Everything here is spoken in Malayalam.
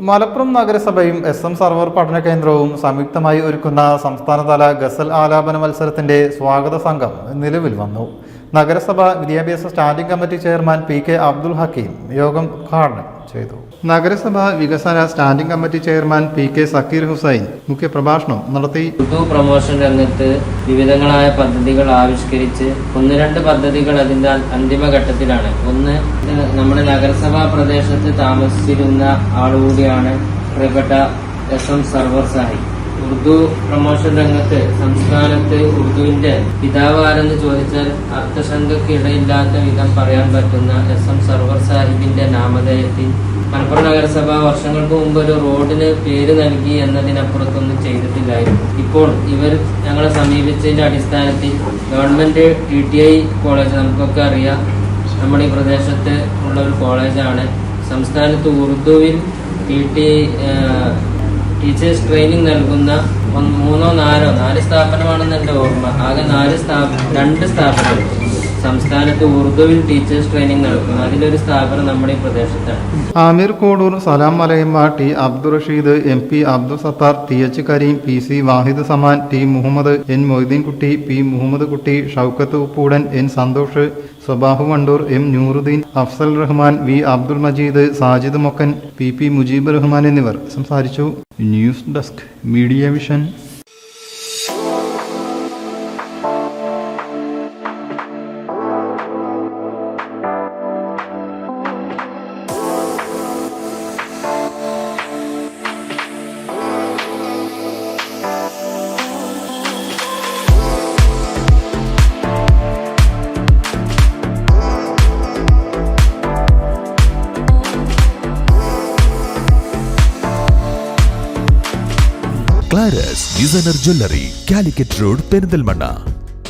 മലപ്പുറം നഗരസഭയും SM സർവർ പഠന കേന്ദ്രവും സംയുക്തമായി ഒരുക്കുന്ന സംസ്ഥാനതല ഗസൽ ആലാപന മത്സരത്തിന്റെ സ്വാഗത സംഘം നിലവിൽ വന്നു. നഗരസഭ വിദ്യാഭ്യാസ standing committee chairman PK Abdul Hakeem യോഗം ഉദ്ഘാടനം ചെയ്തു. നഗരസഭ വികസന standing committee chairman PK Sakeer Hussain മുഖ്യപ്രഭാഷണം നടത്തി. ഉറുദു പ്രൊമോഷൻ രംഗത്ത് വിവിധങ്ങളായ പദ്ധതികൾ ആവിഷ്കരിച്ച് 1-2 പദ്ധതികൾ അതിന്റെ അന്തിമഘട്ടത്തിലാണ്. ഒന്ന്, നമ്മുടെ നഗരസഭാ പ്രദേശത്ത് താമസിച്ചിരുന്ന ആളുകൂടിയാണ് പ്രിയപ്പെട്ട SM server Sahib. Urdu promotion രംഗത്ത് സംസ്ഥാനത്ത് ഉറുദുവിന്റെ പിതാവ് ആരെന്ന് ചോദിച്ചാൽ അർത്ഥശങ്കയ്ക്ക് ഇടയില്ലാത്ത വിധം പറയാൻ പറ്റുന്ന SM സർവർ സാഹിബിന്റെ നാമധേയത്തിൽ മലപ്പുറം നഗരസഭ വർഷങ്ങൾക്ക് മുമ്പ് ഒരു റോഡിന് പേര് നൽകി എന്നതിനപ്പുറത്തൊന്നും ചെയ്തിട്ടില്ലായിരുന്നു. ഇപ്പോൾ ഇവർ ഞങ്ങളെ സമീപിച്ചതിന്റെ അടിസ്ഥാനത്തിൽ ഗവൺമെന്റ് TTI കോളേജ്, നമുക്കൊക്കെ അറിയാം, നമ്മുടെ ഈ പ്രദേശത്ത് ഉള്ള ഒരു കോളേജാണ്. സംസ്ഥാനത്ത് ഉറുദുവിൽ ടീച്ചേഴ്സ് ട്രെയിനിങ് നൽകുന്ന 3-4 സ്ഥാപനമാണെന്ന് എൻ്റെ ഓർമ്മ. ആകെ 2 സ്ഥാപനങ്ങൾ സംസ്ഥാനത്ത് ഉറുദുവിൽ ടീച്ചേഴ്സ് ട്രെയിനിങ് നൽകുന്നു. അതിലൊരു സ്ഥാപനം നമ്മുടെ ഈ പ്രദേശത്താണ്. ആമിർ കോഡൂർ, സലാം Malayamma, T Abdul Rasheed, MP Abdul Sattar, TH Kareem, PC വാഹിദ് Zaman, T Muhammad, N Moideenkutty, P Muhammad കുട്ടി, Shoukath Uppoodan, N Santhosh, സ്വബാഹു Wandoor, M Nooruddeen, Afsal Rahman, V Abdul Majeed, Sajid Mokkan, PP Mujeeb Rahman എന്നിവർ സംസാരിച്ചു. News desk media vision. ക്ലാരസ് designer jewellery, Calicut road, Perinthalmanna.